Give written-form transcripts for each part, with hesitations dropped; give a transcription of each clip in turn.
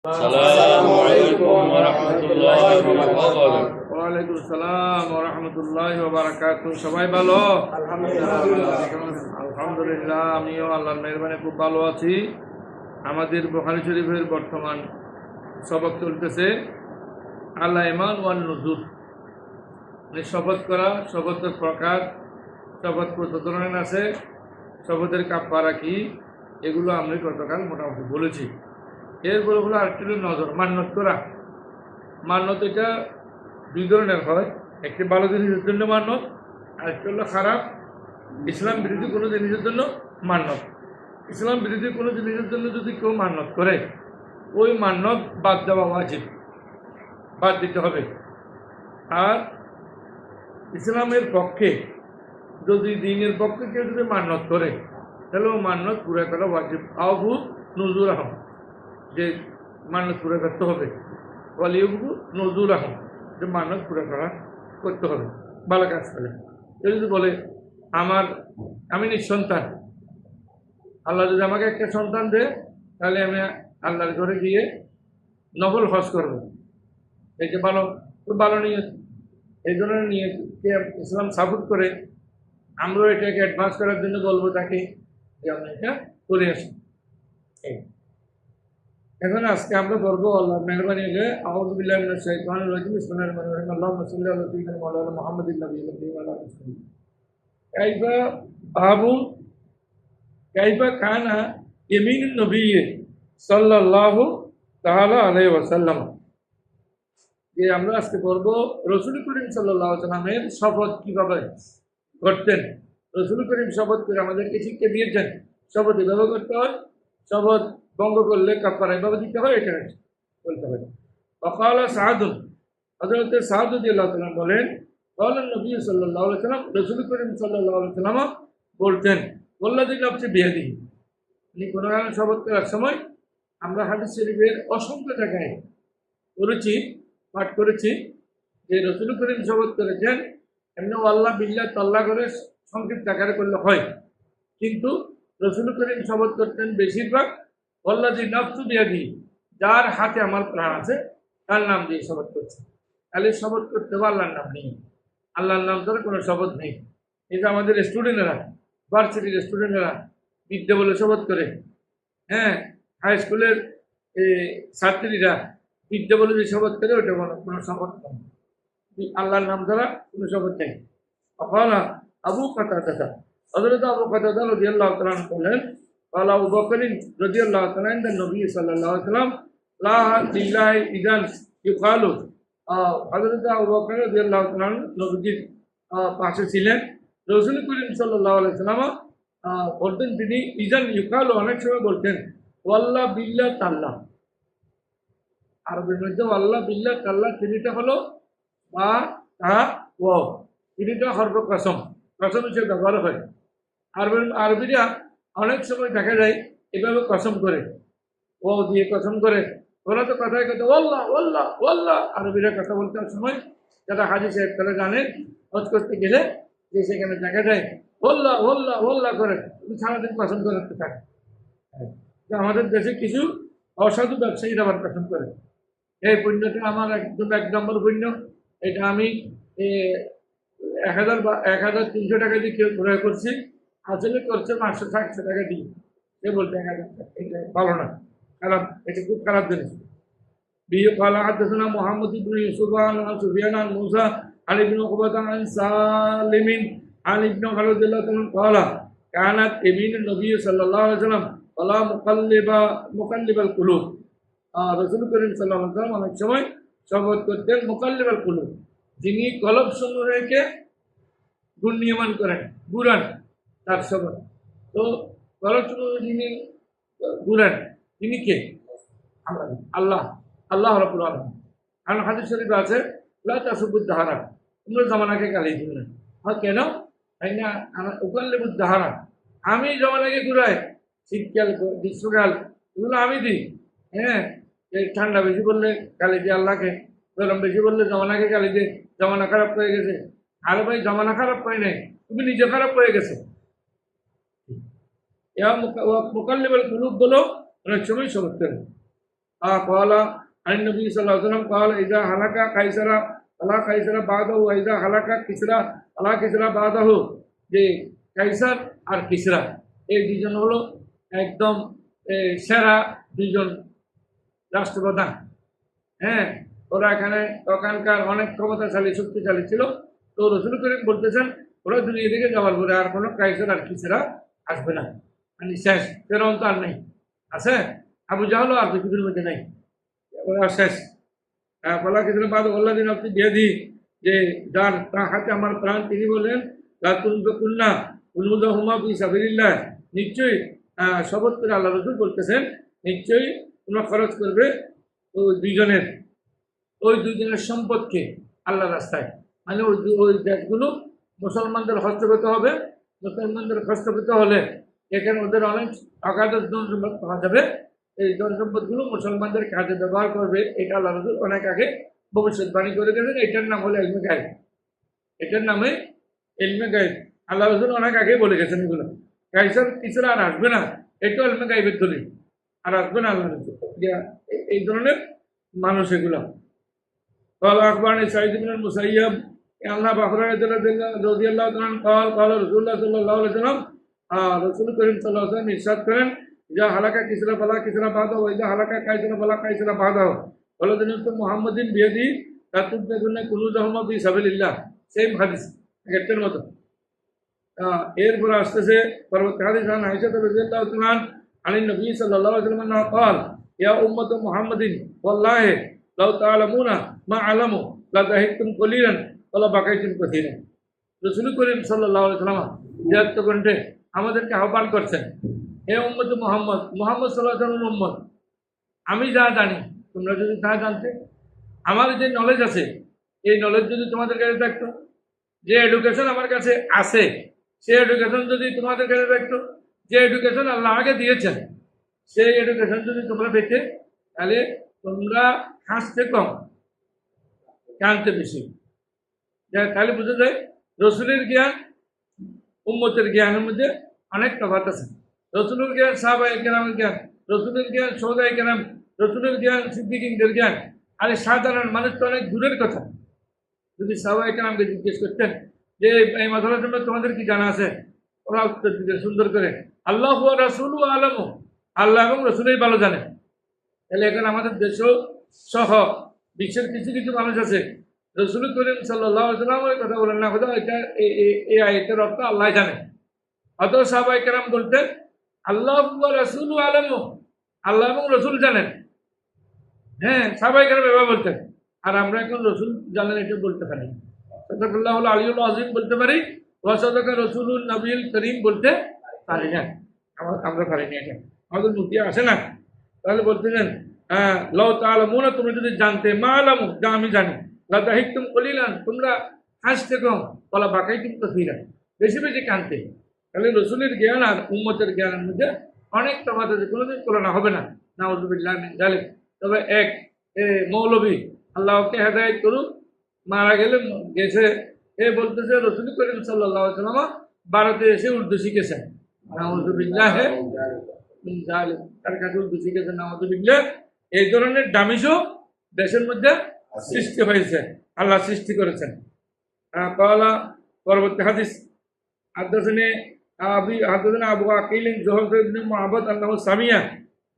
আসসালামু আলাইকুম ওয়া রাহমাতুল্লাহি ওয়া বারাকাতুহু। ওয়ালাইকুম আসসালাম ওয়া রাহমাতুল্লাহি ওয়া বারাকাতুহু। সবাই ভালো? আলহামদুলিল্লাহ, আমিও আল্লাহর মেহেরবানি খুব ভালো আছি। আমাদের বুখারী শরীফের বর্তমান সবক চলতেছে আল আইমান ওয়ান নুজুর, মানে শপথ করা, শপথের প্রকার, শপথ কত ধরনের আছে, শপথের কাফারা কি, এগুলো আমি গতকাল মোটামুটি বলেছি। এরপরে হলো আরেকটি নজর, মান্যত করা। মান্যত এটা দুই ধরনের হয়, একটি ভালো জিনিসের জন্য মান্যত, আরেকটি হলো খারাপ ইসলাম বিরোধী কোনো জিনিসের জন্য মান্যত। ইসলাম বিরোধী কোনো জিনিসের জন্য যদি কেউ মান্যত করে, ওই মান্যত বাদ দেওয়া উচিত, বাদ দিতে হবে। আর ইসলামের পক্ষে যদি দিনের পক্ষে কেউ যদি মান্যত করে, তাহলে ও মান্যত পুরা করা ওয়াজিব। আহু নজরুল আহম, যে মান্যত পুরা করতে হবে। ওয়ালিউবু নজরুল আহম, যে মান্যত পুরা করা করতে হবে, ভালো কাজ করে। কেউ যদি বলে আমি নিঃসন্তান, আল্লাহ যদি আমাকে একটা সন্তান দেয়, তাহলে আমি আল্লাহর ঘরে গিয়ে নফল হজ করবো, এই যে ভালো, খুব ভালো নিয়ত। এই ধরনের নিয়তকে ইসলাম সাপোর্ট করে। আমরাও এটাকে অ্যাডভান্স করার জন্য বলবো তাকে যে আমরা এটা করে আসি। এখন আজকে আমরা পড়বো আল্লাহর মেহরবানি হলে আউযু বিল্লাহি মিনাশ শাইতানির রাজিম, বিসমিল্লাহির রহমানির রহিম, আল্লাহুম্মা সাল্লি আলা সাইয়্যিদিনা মাওলানা মুহাম্মাদিন নাবিয়্যিল উম্মি ওয়া আলা আলিহি ওয়া সাহবিহি। কাইফা বাবু কাইফা কানা ইয়ামিনুন নবী সাল্লাল্লাহু তাআলা আলাইহি ওয়াসাল্লাম। যে আমরা আজকে পড়বো রাসূল করিম সাল্লাল্লাহু আলাইহি ওয়াসাল্লামের শপথ কিভাবে করতেন। রাসূল করিম শপথ করে আমাদেরকে শিক্ষা দিয়েছেন শপথ এভাবে করতে হয়, শপথ ভঙ্গ করলে কাফারা এভাবে দিতে হয়, এটা বলতে হবে। وقال سعد, হযরত সাদ রাদিয়াল্লাহু তাআলা বলেন, قال النبي সাল্লাল্লাহু আলাইহি ওয়াসাল্লাম, রাসূল করিম সাল্লাল্লাহু আলাইহি ওয়াসাল্লাম বলতেন, ওয়াল্লাযী নাফসি বিয়াদিহি। কোন শপথ করার সময় আমরা হাদিস শরীফের অসংখ্য জায়গায় করেছি, পাঠ করেছি যে রাসূল করিম শপথ করেছেন, এমনি আল্লাহ বিল্লাহ তাল্লাহ করে সংক্ষিপ্ত আকারে করলে হয়, কিন্তু রাসূল করিম শপথ করতেন বেশিরভাগ ওয়াল্লাযী নাফসু বিয়াদিহি, যার হাতে আমার প্রাণ আছে তার নাম দিয়ে শপথ করছে। তাহলে শপথ করতে হবে আল্লাহর নাম নেই, আল্লাহর নাম ছাড়া কোনো শপথ নেই। এটা আমাদের স্টুডেন্টরা, ভার্সিটির স্টুডেন্টরা বিদ্যা বলে শপথ করে। হ্যাঁ, হাই স্কুলের ছাত্রীরা বিদ্যা বলে যে শপথ করে, ওটা কোনো শপথ নেই, আল্লাহর নাম ছাড়া কোনো শপথ নেই। অফালা আবু কাতাদা, হযরত আবু কাতাদা রাদিয়াল্লাহু তাআলা বলেন, قال أبو بكر رضي الله تعالى عند النبي صلى الله عليه وسلم لا لله إذن يقال। হযরত আবু বকর রাদিয়াল্লাহু তাআলা নবীজির পাশে ছিলেন। রাসূল করিম সাল্লাল্লাহু আলাইহি ওয়াসাল্লাম বলতেন, তিনি ইজান ইউকাল, অনেক সময় বলতেন ওয়াল্লাহ বিল্লাহ তাল্লাহ। আরবের মধ্যে আল্লাহ বিল্লাহ তাল্লাহ তিনটা হলো বা তা ও, তিনটা হরফ কসম, কসম হিসেবে ব্যবহার হয়। আরবিরা অনেক সময় দেখা যায় এভাবে কসম করে, ও দিয়ে কসম করে। ওরা তো কথায় কথা ওয়াল্লাহ ওয়াল্লাহ ওয়াল্লাহ। আরবিরা কথা বলতে সময় যারা হাজি সাহেব তারা জানেন, হজ করতে গেলে যে সেখানে দেখা যায় ওল্লাহ ওল্লাহ ওল্লাহ করে সারাদিন কসম করতে থাকে। আমাদের দেশে কিছু অসাধু ব্যবসায়ীরা আবার কসম করে। এই পুণ্যটা আমার একদম 1 নম্বর পুণ্য, এটা আমি 1300 টাকা দিয়ে কেউ ক্রয় করছি, আসলে করছে 500-700 টাকা দিয়ে। সে বলতে 1000 টাকা, এটা ভালো না, খারাপ, এটা খুব খারাপ জিনিস। قال حدثنا محمد بن يوسف عن سفيان عن موسى عن ابن عقبة عن سالم عن ابن عمر رضي الله عنه قال كانت يمين النبي صلى الله عليه وسلم ولا مقلب القلوب। রাসূল করিম সাল্লাল্লাহু আলাইহি ওয়াসাল্লাম অনেক সময় শপথ করতেন মুকাল্লিবাল কুলুব, যিনি কলব সমূহকে ঘূর্ণিয়মান করেন, ঘুরান, তার শপথ। তো কলব সমূহ যিনি ঘুরান, তিনি কে? আল্লাহ, আল্লাহ রাব্বুল আলামিন। কারণ হাদিস শরীফে আছে লা তাসুবুদ দাহারা, তোমরা জামানাকে গালি দিও না। কেন? তাই না, উকাল্লিবুদ দাহারা, আমি জামানাকে ঘুরাই, শীতকাল গ্রীষ্মকাল এগুলো আমি দিই। হ্যাঁ, ঠান্ডা বেশি পড়লে গালি দিই আল্লাহকে, গরম বেশি পড়লে জামানাকে গালি দিই, জামানা খারাপ হয়ে গেছে। আরে ভাই, জামানা খারাপ হয় নাই, তুমি নিজে খারাপ হয়ে গেছে। মুকাল্লিবাল কুলুব বলো অনেক সময় শপথ করেন। قال عن النبي صلى الله عليه وسلم قال إذا هلك قيصر فلا قيصر بعده وإذا هلك كسرى فلا كسرى بعده যে কাইসার আর কিসরা এই দুজন হলো একদম সেরা দুজন রাষ্ট্রপ্রধান। হ্যাঁ, ওরা এখানে ওখানকার অনেক ক্ষমতাশালী শক্তিশালী ছিল। তো রসুল করিম বলতেছেন ওরা দুনিয়া থেকে যাওয়ার পরে আর কোনো কাইসার আর কিসরা আসবে না, মানে শেষ। ফেরাউন তো আর নেই, আছে আবু জাহলও আর পৃথিবীর মধ্যে নেই, ওরা শেষ। বলা কিছু বাদ আল্লাহ দিন আপনি দিয়ে দিই যে যার তার হাতে আমার প্রাণ, তিনি বলেন কুন্না উন্মুদাহুমা ফি সাবিলিল্লাহ, নিশ্চয়ই শপথ করে আল্লাহ রসুল বলতেছেন নিশ্চয়ই তোমরা খরচ করবে ওই দুইজনের সম্পদকে আল্লাহ রাস্তায়, মানে ওই দেশগুলো মুসলমানদের হস্তগত হবে। মুসলমানদের হস্তগত হলে এখানে ওদের অনেক অগাধ ধন সম্পদ পাওয়া যাবে। এই ধন সম্পদগুলো মুসলমানদের কাজে ব্যবহার করবে, এটা আল্লাহ রসুল অনেক আগে ভবিষ্যৎবাণী করে গেছেন। এটার নাম হলো ইলমে গায়েব, এটার নামে ইলমে গায়েব। আল্লাহ রসুল অনেক আগে বলে গেছেন এগুলো। কাইসার কিসরা আর আসবে না, এটাও ইলমে গায়েবের দলিল। আর আসবে না আল্লাহ রসুল, এই ধরনের মানুষ এগুলো। قال أخبرني سعيد بن المسيب أن أبا هريرة رضي الله عنه قال قال رسول الله صلى الله عليه وسلم رسول كريم صلى الله عليه وسلم ইরশাদ করেন إذا هلك كسرى فلا كسرى بعده وإذا هلك قيصر فلا قيصر بعده والذي نفس محمد بيده لا تبتغون كنوزهما في سبيل الله। সেম হাদিস এর মতো। এরপর আসতেছে পরবর্তী হাদিস আন আয়েশা রাদিয়াল্লাহু তাআলা عن النبي صلى الله عليه وسلم قال يا أمة محمد والله لو تعلمون ما علموا لضحكتم قليلا ولا بكيتم كثيرا। রাসূল করিম সাল্লাল্লাহু আলাইহি ওয়াসাল্লাম যে কণ্ঠে আমাদেরকে আহ্বান করছেন, হে উম্মত মুহাম্মদ, মুহাম্মদ সাল্লাল্লাহু আলাইহি ওয়াসাল্লাম উম্মত, আমি যা জানি তোমরা যদি তা জানতে, আমার যে নলেজ আছে এই নলেজ যদি তোমাদের কাছে থাকতো, যে এডুকেশন আমার কাছে আছে সেই এডুকেশন যদি তোমাদের কাছে থাকতো, যে এডুকেশন আল্লাহ আমাকে দিয়েছেন সেই এডুকেশন যদি তোমরা পেতে, তাহলে তোমরা হাসতে কম জানতে বেশি। তাহলে বুঝা যায় রসুলের জ্ঞান উম্মতের জ্ঞানের মধ্যে অনেক তফাৎ আছে। রসুলের জ্ঞান সাহাবায়ে কেরামের জ্ঞান, রসুলের জ্ঞান সওদায়ে কেরাম, রসুলের জ্ঞান সিদ্দিকীনদের জ্ঞান। আর সাধারণ মানুষ তো অনেক দূরের কথা। যদি সাহাবায়ে কেরামকে জিজ্ঞেস করতেন যে এই মাসালার জন্য তোমাদের কি জানা আছে, ওরা উত্তর দিতেন সুন্দর করে আল্লাহ ওয়া রাসূলু আ'লামু, আল্লাহ এবং রসুলই ভালো জানেন। তাহলে এখন আমাদের দেশও সহ বিশ্বের কিছু কিছু মানুষ আছে রাসূল করিম সাল্লাল্লাহু আলাইহি ওয়াসাল্লামের কথা বলেন না, খোদা এটা এই আয়াতের অর্থ আল্লাহ জানে। অথচ সাহাবায়ে কেরাম বলতেন আল্লাহ ওয়া রাসূলু আ'লামু, আল্লাহ এবং রসুল জানেন। হ্যাঁ, সাহাবায়ে কেরাম এভাবে বলতেন। আর আমরা এখন রসুল জানেন এটা বলতে পারি, সাদাকাল্লাহুল আলিয়্যুল আযীম বলতে পারি, ওয়া সাদাকা রাসূলুন নবিয়ুল করিম বলতে পারি না। আমরা পারি না, এটা আমাদের মুখে আসে না। তাহলে বলতেছেন লাউ তাআলামুনা, তোমরা যদি জানতে, মা আলামু, যা আমি জানি, লা দাহিকতুম কলিলান, তোমরা হাসতে কম, ওয়ালা বাকাইতুম কাসীরা, বেশি বেশি কাঁদতে। তাহলে রসুলের জ্ঞান আর উম্মতের জ্ঞানের মধ্যে অনেক তফাৎ আছে, কোনোদিন তুলনা হবে না। নাউযুবিল্লাহি মিন যালিক। তবে এক মৌলবী, আল্লাহকে হেদায়েত করুক, মারা গেছে, এ বলতেছে রাসূল করিম সাল্লাল্লাহু আলাইহি ওয়াসাল্লাম ভারতে এসে উর্দু শিখেছেন। নাউযুবিল্লাহি মিন যালিক, তার কাছে উর্দু শিখেছেন। নাউযুবিল্লাহ। এই ধরনের দামিশও দেশের মধ্যে সৃষ্টি হয়েছে, আল্লাহ সৃষ্টি করেছেন। قال পরবর্তী হাদিস حدثنا أبو عقيل زهير بن معبد أنه سمع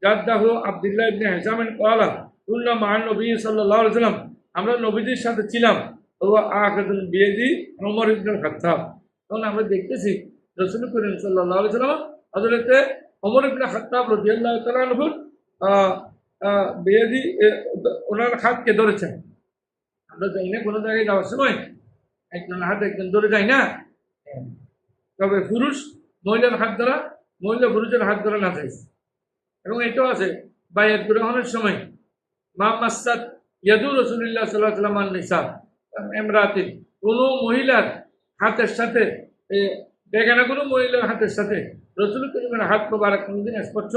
جده عبد الله بن هشام قال كنا مع النبي صلى الله عليه وسلم, আমরা নবীজির সাথে ছিলাম, ও আখাযুন বিয়াদি ওমর ইবনে খাত্তাব। তখন আমরা দেখতেছি রাসূল করিম সাল্লাল্লাহু আলাইহি ওয়াসাল্লাম হযরত ওমর ইবনে খাত্তাব রাদিয়াল্লাহু তাআলা আনহু বিয়াদি, ওনার হাতকে ধরেছেন। আমরা যাই না কোনো জায়গায় যাওয়ার সময় একজন হাত একজন ধরে যায় না, তবে পুরুষ মহিলার হাত ধরা, মহিলা পুরুষের হাত ধরা না চাইছে। এবং এটাও আছে বায়াত গ্রহণের সময় মা মাসাত ইয়াদু রাসূলুল্লাহ সাল্লাল্লাহু আলাইহি ওয়াসাল্লাম নিসা ইমরাতিন, কোনো মহিলার হাতের সাথে, দেখে না কোনো মহিলার হাতের সাথে রাসূল করিমের হাত মোবারক কোনোদিন স্পর্শ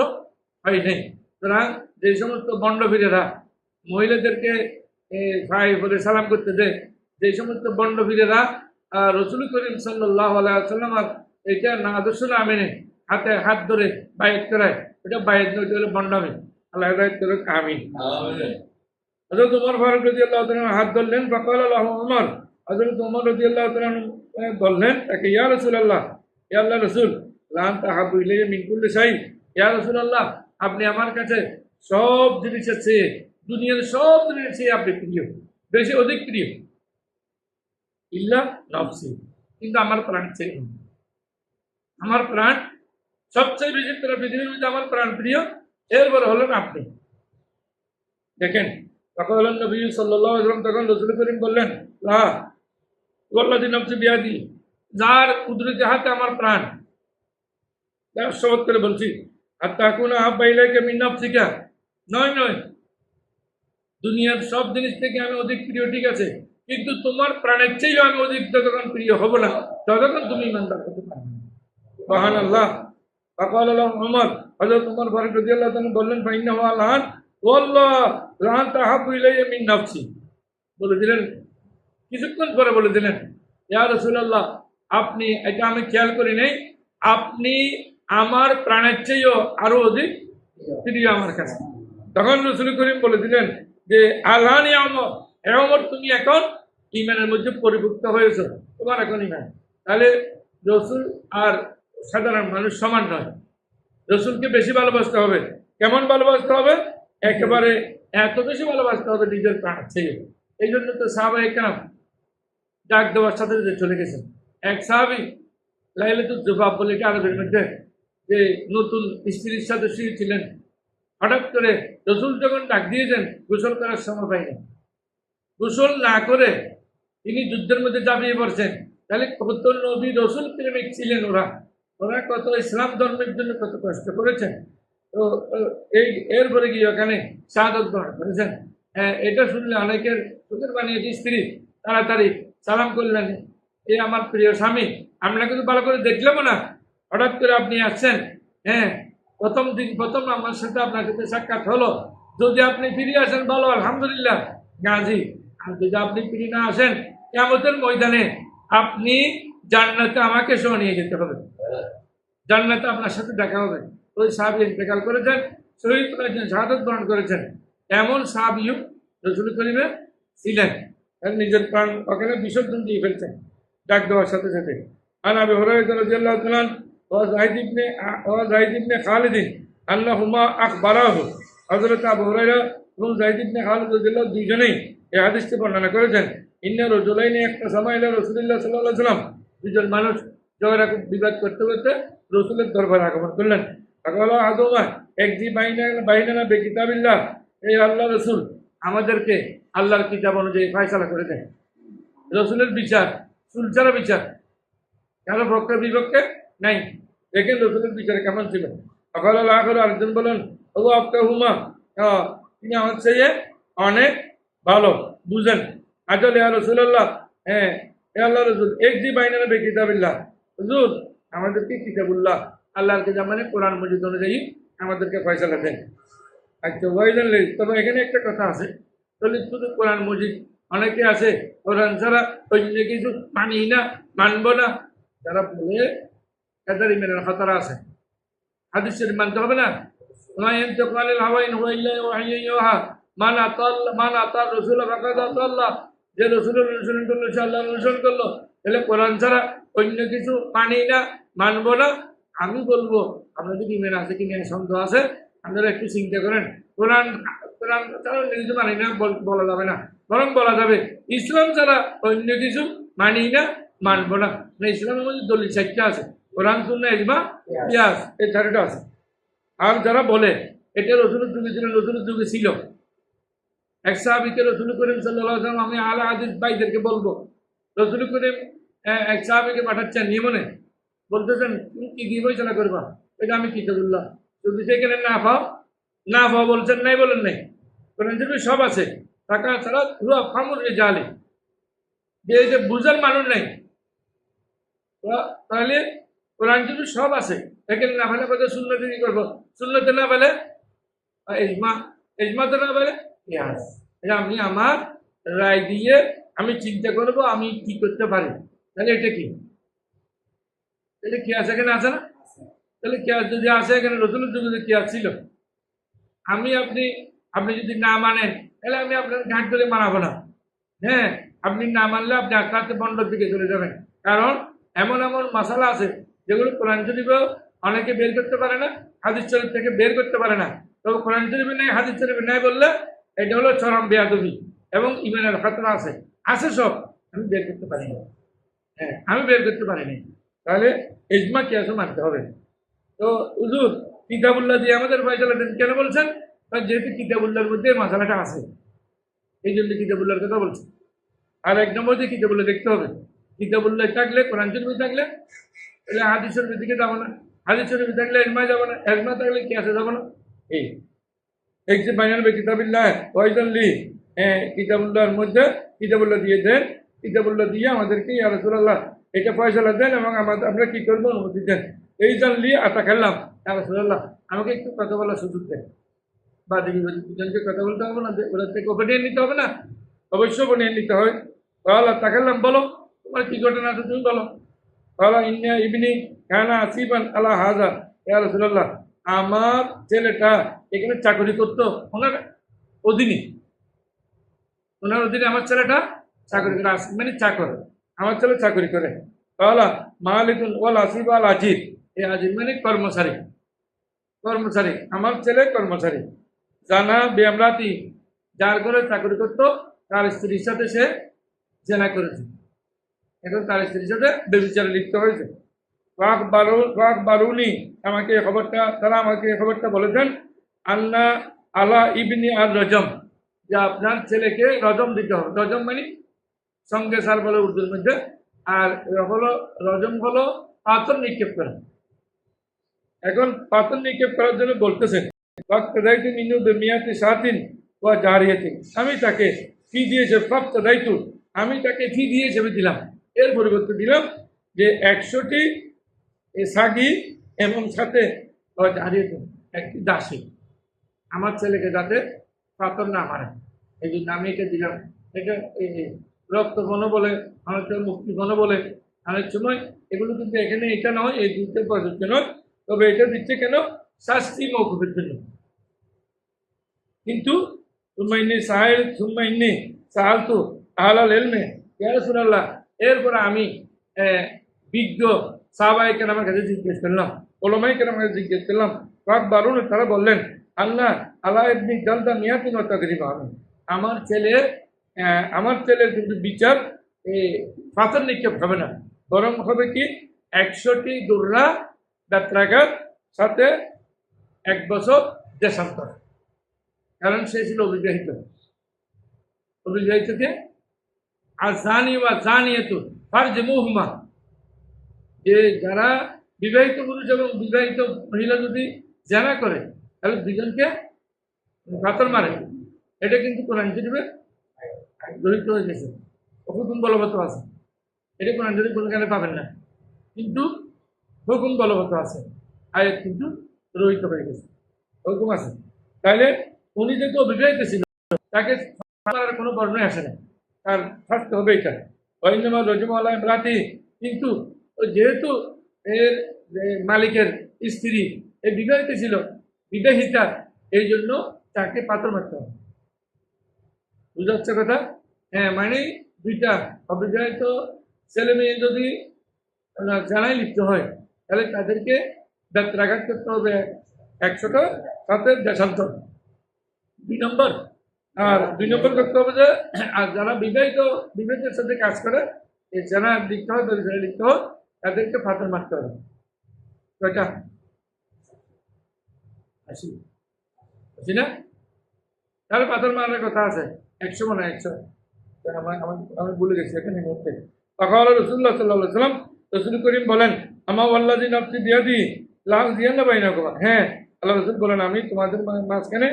হয় নাই। সুতরাং যে সমস্ত বন্ডভীরেরা মহিলাদেরকে ভাই বলে সালাম করতে দেয়, যে সমস্ত বন্ডভীরেরা রাসূল করিম সাল্লাল্লাহু আলাইহি ওয়াসাল্লাম এটা না আদর্শ না মেনে হাতে হাত ধরে বায়াত করায়, এটা বায়াত নয়, এটা হলো বন্ডামি। আল্লাহ হেদায়েত করুক, আমিন। আমিন। হযরত ওমর ফারুক রাদিয়াল্লাহু তাআলা আনহু হাত ধরলেন, ফাকাল লাহু ওমর, হযরত ওমর রাদিয়াল্লাহু তাআলা আনহু বললেন তাকে, ইয়া রাসূলুল্লাহ, ইয়া আল্লাহর রাসূল, লা আনতা আহাব্বু ইলাইয়া মিন কুল্লি শাই, ইয়া রাসূলুল্লাহ, আপনি আমার কাছে সব জিনিসের চেয়ে, দুনিয়ার সব জিনিসের চেয়ে আপনি প্রিয়, বেশি অধিক প্রিয়, ইল্লা নফসি, কিন্তু আমার প্রাণ চেয়ে, আমার প্রাণ সবচেয়ে বেশি পৃথিবীর মধ্যে আমার প্রাণ প্রিয়, এরপরে হলেন আপনি। দেখেন, তখন নবী সাল্লাল্লাহু আলাইহি ওয়াসাল্লাম, তখন রাসূল করিম বললেন, লা ওয়াল্লাযী নাফসি বিয়াদি, যার কুদরতি হাতে আমার প্রাণ, তার শপথ করে বলছি, হাত্তা আকুনা আহাব্বা ইলাইকা মিন নাফসিকা, নয় নয়, দুনিয়ার সব জিনিস থেকে আমি অধিক প্রিয়, ঠিক আছে, কিন্তু তোমার প্রাণের চেয়েও আমি অধিক যতক্ষণ প্রিয় হব না, ততক্ষণ তুমি ইমানদার হতে পারবে না। সুবহানাল্লাহ। ফাকাল লাহু ওমর, হযরত ওমর ফারুক রাদিয়াল্লাহু তাআলা বললেন, ফাইন্নাহু আলান ওয়াল্লাহ লা আনতা আহাব্বু ইলাইয়া মিন নাফসি, বলে দিলেন, কিছুক্ষণ পরে বলে দিলেন, ইয়া রাসূলুল্লাহ, আপনি, এটা আমি খেয়াল করি নাই, আপনি আমার প্রাণের চেয়েও আরো অধিক প্রিয় আমার কাছে। তখন রাসূল করিম বলে দিলেন যে, আলানি ওমর, হে ওমর, তুমি এখন ঈমানের মধ্যে পরিপক্ত হয়েছো, তোমার এখন ঈমান। তাহলে রাসূল আর সাধারণ মানুষ সমান নয়, রাসূলকে বেশি ভালোবাসতে হবে। কেমন ভালোবাসতে হবে? একেবারে এত বেশি ভালোবাসতে হবে নিজের প্রাণ চেয়ে। এই জন্য তো সাহাবায়ে কেরাম ডাক দেওয়ার সাথে সাথে চলে গেছেন। এক সাহাবী লাইলাতুল জুবাব বলে একটা আরবের মধ্যে, যে নতুন স্ত্রীর সাথে শুয়েছিলেন, হঠাৎ করে রাসূল যখন ডাক দিয়েছেন, গোসল করার সময় পাইনি, গোসল না করে তিনি যুদ্ধের মধ্যে ঝাঁপিয়ে পড়ছেন। তাহলে কত নবী রাসূল প্রেমিক ছিলেন ওরা, ওরা কত ইসলাম ধর্মের জন্য কত কষ্ট করেছেন। তো এই এরপরে গিয়ে ওখানে শাহাদাত বরণ করেছেন। এটা শুনলে অনেকের চোখের বানিয়েছে, স্ত্রী তাড়াতাড়ি সালাম করলেন, এ আমার প্রিয় স্বামী, আমরা কিন্তু ভালো করে দেখলাম না, হঠাৎ করে আপনি আসছেন, প্রথম দিন প্রথম আমার সাথে আপনার সাথে সাক্ষাৎ হলো, যদি আপনি ফিরে আসেন ভালো, আলহামদুলিল্লাহ, গাজী, আর যদি আপনি ফিরে না আসেন, কিয়ামতের ময়দানে আপনি জান্নাতে আমাকে সহ নিয়ে যেতে হবে, জান্নাতে আপনার সাথে দেখা হবে। ওই সাহাবী ইন্তেকাল করেছেন, শহীদ হয়েছেন, শাহাদাত বরণ করেছেন। এমন সাহাবীও রাসূল করিমের ছিলেন, নিজের প্রাণ ওখানে বিসর্জন দিয়ে ফেলছেন ডাক দেওয়ার সাথে সাথে। আন আবি হুরায়রা রাদিয়াল্লাহু তাআলা ওয়া যায়েদ ইবনে খালিদ আন্নাহুমা আখবারাহু, হযরত আবু হুরায়রা এবং যায়েদ ইবনে খালিদ রাদিয়াল্লাহু দুইজনেই এই হাদিসটি বর্ণনা করেছেন। ইন্না রাজুলাইনি ইখতাসামা ইলা রাসূলিল্লাহ সাল্লাল্লাহু আলাইহি ওয়াসাল্লাম, দুজন মানুষ ঝগড়া বিবাদ করতে করতে রাসূলের দরবারে আগমন করলেন। ফাকালা আহাদুহুমা একজি বাইনানা বিকিতাবিল্লাহ, এই আল্লাহ রাসূল, আমাদেরকে আল্লাহর কিতাব অনুযায়ী ফয়সালা করে দেন। রাসূলের বিচার সুলচারা বিচার, কারো পক্ষে বিপক্ষে নাই। দেখেন রাসূলের বিচার কেমন ছিল। ফাকালা আল-আখর, আরেকজন বলেন, ও আফকাহুমা, তিনি আমার চেয়ে অনেক ভালো বুঝেন। আজল ইয়া রাসূলুল্লাহ, হে আল্লাহ রাসূল, একজি বাইনানা বিকিতাবিল্লাহ, হুজুর আমাদেরকে কিতাবুল্লাহ, আল্লাহর কিতাব মানে কোরআন মজিদ অনুযায়ী আমাদেরকে ফয়সালা দেন। আচ্ছা, ওয়াইলান লিল, তবে এখানে একটা কথা আছে, তাহলে শুধু কোরআন মজিদ, অনেকে আছে কোরআন ছাড়া অন্য কিছু মানি না, মানবো না, যারা বলে তাদের ইমানের খতরা আছে। হাদিস শরীফ মানতে হবে না। মা ইয়ানতিকু আনিল হাওয়া ইন হুয়া ইল্লা ওয়াহয়ুন ইউহা, মান আতা রাসূলা ফাকাদ আতাল্লাহ, যে রাসূলের অনুসরণ করলো সে আল্লাহর অনুসরণ করলো। তাহলে কোরআন ছাড়া অন্য কিছু মানি না, মানবো না। আমি বলবো, আপনাদের ইমান আছে কি না সন্দেহ আছে, আপনারা একটু চিন্তা করেন। কোরআন কোরআন ছাড়া অন্য কিছু মানি না বলা যাবে না, বরং বলা যাবে ইসলাম ছাড়া অন্য কিছু মানি না, মানবো না। ইসলামের মধ্যে দলিল 4টা আছে, কোরআন, সুন্নাহ, ইজমা, কিয়াস, এই 4টা আছে। আর যারা বলে এটা রাসূলের যুগে ছিল, রাসূলের যুগে ছিল, এক সাহাবীকে রাসূল করিম সাল্লাল্লাহু আলাইহি ওয়াসাল্লাম, আমি আলা হাদিস ভাইদেরকে বলবো, রাসূল করিম এক সাহাবীকে পাঠাচ্ছেন নিয়মনে, বলতেছেন তুমি কি দিয়ে ফয়সালা করবা, এটা আমি কিতাবুল্লাহ, যদি সেখানে না পাও বলছেন, নাই বলেন নাই, কোরআন শরীফে সব আছে, টাকা ছাড়া হুয়া ফামুর রিজালি, যে বুঝার মানুষ নাই, তাহলে কোরআন শরীফে সব আছে, এখানে না পেলে কোথায় সুন্নতে কি করবো, সুন্নতে না পেলে ইজমাতে না পেলে কিয়াস। আমি আমার রায় দিয়ে আমি চিন্তা করবো আমি কি করতে পারি, তাহলে এটা কি, এটা কিয়াস এখানে আছে না? তাহলে কিয়াস যদি আসে, এখানে রাসূলের যুগে কিয়াস ছিল, আমি আপনি আপনি যদি না মানেন তাহলে আমি আপনার ঘাট ধরে মানাবো না। হ্যাঁ, আপনি না মানলে আপনি আস্তে আস্তে বন্ডর দিকে চলে যাবেন। কারণ এমন এমন মশালা আছে যেগুলো কোরআন শরীফেও অনেকে বের করতে পারে না, হাদিস শরীফ থেকে বের করতে পারে না। তবে কোরআন শরীফে নেই, হাদিস শরীফে নেই বললে এটা হলো চরম বেয়াদবি এবং ইমানের খাতরা আছে। আছে সব, আমি বের করতে পারি না। হ্যাঁ, আমি বের করতে পারিনি। তাহলে ইজমা কিয়াসও মানতে হবে। তো হুজুর কিতাবুল্লাহ দিয়ে আমাদের ফয়সালা দেন কেন বলছেন? কারণ যেহেতু কিতাবুল্লাহর মধ্যে মশালাটা আছে, এই জন্য কিতাবুল্লাহর কথা বলছেন। আর এক নম্বর যে কিতাবুল্লাহ দেখতে হবে, কিতাবুল্লাহ থাকলে, কোরআন শরীফ থাকলে, তাহলে হাদিস শরীফের দিকে যাবো না। হাদিস শরীফ থাকলে এজমায় যাবো না, এজমা থাকলে কিয়াসে যাবো না। এই এক যে বাইনাল কিতাবিল্লাহ ওয়াইদাল্লি, কিতাবুল্লাহর মধ্যে কিতাবুল্লাহ দিয়ে দেন, কিতাবুল্লাহ দিয়ে আমাদেরকে ইয়া রাসূলুল্লাহ এটা ফয়সালা দেন এবং আমরা কি করবো অনুমতি দেন। এই জানলি আতা খেললাম, ইয়া রাসূলুল্লাহ আমাকে একটু কথা বলার সুযোগ দেন। বা দেখি দুজনকে কথা বলতে হবে না, ওদের থেকে ওপেনিয়ে নিতে হবে না, অবশ্যই ওপেনিয়ে নিতে হয়। তাহলে তাকাল্লাম, বলো তোমার কি ঘটনা আছে তুমি বলো। তাহলে ইন্না ইবনি কানা আসিবান আলা হাজা, ইয়া রাসূলুল্লাহ আমার ছেলেটা এখানে চাকরি করতো ওনার অধীনে, ওনার অধীনে আমার ছেলেটা চাকরি করে, মানে চাকর, আমার ছেলে চাকরি করে। তাহলে মালিকুল ওয়াল আসিব আল আজিব, এই আজিব মানে কর্মচারী, কর্মচারী, আমার ছেলে কর্মচারী। জানা বেমরাতি, যার ঘরে চাকরি করতো তার স্ত্রীর সাথে সে জেনা করেছে, এখন তার স্ত্রীর সাথে বেবিচারে লিপ্ত হয়েছে। বারুনি আমাকে খবরটা, তারা আমাকে খবরটা বলেছেন আন্না আলা ইবনি আর রজম, যে আপনার ছেলেকে রজম দিতে হবে। রজম মানে সঙ্গে সার বলে উর্দুর মধ্যে, আর হলো রজম হলো পাথর নিক্ষেপ করা। এখন পাথর নিক্ষেপ করার জন্য বলতেছেন আমি তাকে ফি দিয়েছে, আমি তাকে ফি দিয়ে হিসেবে দিলাম, এর পরিবর্তে দিলাম যে 100টি সাগি এবং সাথে একটি দাসী, আমার ছেলেকে যাতে পাথর না মারে, এই জন্য আমি এটা দিলাম। এটা এই রক্ত ঘন বলে, অনেক সময় মুক্তি ঘন বলে, অনেক সময় এগুলো কিন্তু এখানে এটা নয়, এই দুটো প্রযোজ্য নয়। তবে এটা দিচ্ছে কেন? শাস্তি মৌকুফের জন্য। কিন্তু এরপরে আমি বিজ্ঞ সাহাবায়ে কেরামের কাছে জিজ্ঞেস করলাম, ওলামায়ে কেরামের কাছে জিজ্ঞেস করলাম। বারুন, তারা বললেন আল্লাহ আলা ইবনি জালদা মিয়াতিন ওয়া তাকরিবা, আমার ছেলের কিন্তু বিচার পাথর নিক্ষেপ হবে না, বরং হবে কি 100টি দুর্রা যাত্রাঘাত সাথে 1 বছর দেশান্তর। কারণ সে ছিল অবিবাহিত, অবিবাহিতকে আর জানি বা জানিয়েতো ফারজুমুহুমা, যে যারা বিবাহিত পুরুষ এবং বিবাহিত মহিলা যদি জানা করে তাহলে দুজনকে পাথর মারে। এটা কিন্তু কোরআন শরীফে জড়িত হয়ে গেছে, হুকুম বলবৎ আছে। এটা কোরআন শরীফ কোনখানে পাবেন না, কিন্তু হুকুম বলবৎ আছে, আয়াত কিন্তু রহিত হয়ে গেছে, হুকুম আছে। তাহলে উনি যেহেতু অবিবাহিত ছিল, তাকে মারার কোনো বর্ণই আসে না, তার থাকতে হবে এটা অইন্যমা রজমাল্লাহ রাতি। কিন্তু যেহেতু এর মালিকের স্ত্রী এই বিবাহিত ছিল, বিবাহিতা, এই জন্য তাকে পাথর মারতে হবে। বুঝা যাচ্ছে কথা? হ্যাঁ, মানে দুইটা অবিবাহিত ছেলে মেয়ে যদি জানাই লিপ্ত হয় তাহলে তাদেরকে বেত্রাঘাত করতে হবে 100টা, সাথে দেশান্তর 2 নম্বর। আর 2 নম্বর করতে হবে যে আর যারা বিবাহিতের সাথে কাজ করে, এই যারা লিখতে হয়, যারা লিখতে হয়, তাদেরকে পাথর মারতে হবে। কয়টা? 80 না? তাহলে পাথর মারার কথা আছে 100 মানে 100। আমি ভুলে গেছি এখানে মুহূর্তে। তখন রাসূলুল্লাহ সাল্লাল্লাহু আলাইহি ওয়াসাল্লাম, রাসূল করিম বলেন আমা ওয়াল্লাযী নাফসি বিয়াদি লা উযিয়ান্না বাইনাকুমা, হ্যাঁ আল্লাহ রাসূল বলেন আমি তোমাদের মাঝখানে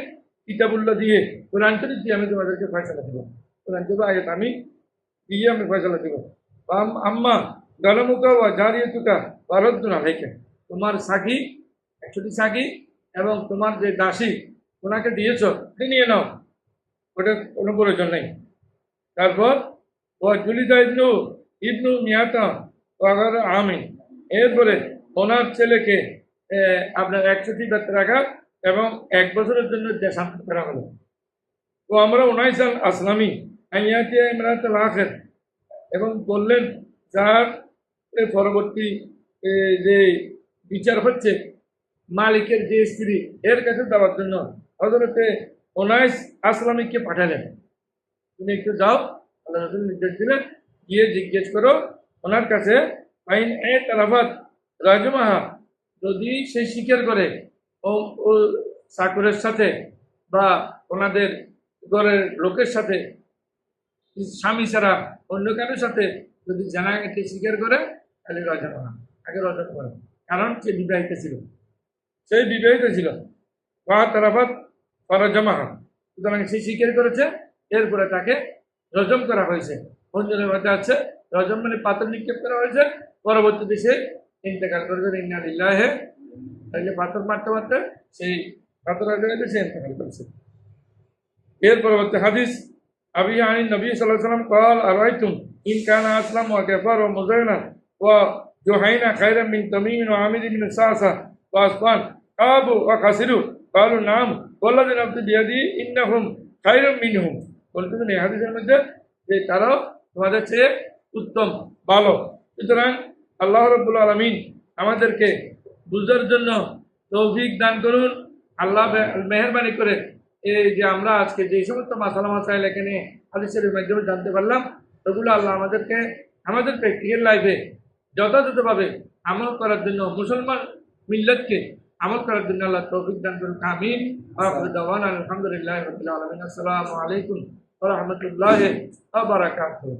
কিতাবুল্লাহ দিয়ে, কোরআন শরীফ দিয়ে আমি তোমাদেরকে ফয়সালা দেব। কোরআন শরীফ আয়াত আমি দিয়ে আমি ফয়সালা দেব। আম্মা গালামুকা ওয়া জারিয়াতুকা ওয়ারাদ্দুন আলাইকা, তোমার সাগী 100টি সাগী এবং তোমার যে দাসী ওনাকে দিয়েছো নিয়ে নাও, ওটা কোনো প্রয়োজন নেই। তারপর ও জুলিদা ইবনু মিয়াতা ওয়াগার আমিন, এরপরে ওনার ছেলেকে আপনার 100টি বেত্রাঘাত এবং 1 বছরের জন্য দেশান্তর করা হলো। তো আমরা উনাইস আল আসলামী আইয়াতি ইমরাতুল আখির এবং বললেন যার পরবর্তী যে বিচার হচ্ছে মালিকের যে স্ত্রী এর কাছে যাওয়ার জন্য হযরতে উনাইস আসলামীকে পাঠালেন, তুমি একটু যাও, আল্লাহ রাসূল নির্দেশ দিলেন, গিয়ে জিজ্ঞেস করো ওনার কাছে আইন এ তালাফাত রাজমাহা, যদি সে স্বীকার করে ও চাকরের সাথে বা ওনাদের ঘরের লোকের সাথে স্বামী ছাড়া অন্য কারোর সাথে যদি জানাকে স্বীকার করে তাহলে রজমাহা, আগে রজম করে, কারণ সে বিবাহিত ছিল, সেই বিবাহিত ছিল বা তালাফাত রজমাহা, সুতরাং সে স্বীকার করেছে, এরপরে তাকে রজম করা হয়েছে। অন্যদের মধ্যে আছে রজম মানে পাথর নিক্ষেপ করা হয়েছে, পরবর্তীতে সে ইন্তেকাল করেছে। ইন্না লিল্লাহি, তাইলে পাথর মারতে মারতে সেই পাথর আগে সে ইন্তেকাল করেছে। এর পরবর্তী হাদিস আবি আনি নবী সাল্লাল্লাহু আলাইহি ওয়াসাল্লাম قال ارايتم ان كان اسلم وكفر ومزينا وجهينا خيرا من تميم وعامر بن ساسه واسقان ابو وخسروا قالوا نعم والذي نفس بيدي انهم خير منهم। বলতেছেন এই হাদিসের মধ্যে যে তারাও তোমাদের চেয়ে উত্তম, ভালো। সুতরাং আল্লাহ রাব্বুল আলামিন আমাদেরকে বুঝার জন্য তৌফিক দান করুন। আল্লাহ মেহেরবানি করে এই যে আমরা আজকে যে সমস্ত মাসালা মাসাইল এখানে হাদিসের মাধ্যমে জানতে পারলাম, ওগুলো আল্লাহ আমাদেরকে আমাদের প্র্যাকটিক্যাল লাইফে যথাযথভাবে আমল করার জন্য, মুসলমান মিল্লাতকে আমল করার জন্য আল্লাহ তৌফিক দান করুন। আমিন। আখিরু দাওয়ানা আলহামদুলিল্লাহি রাব্বিল আলামিন। আসসালামু আলাইকুম ওয়া রাহমাতুল্লাহি ওয়া বারাকাতুহু।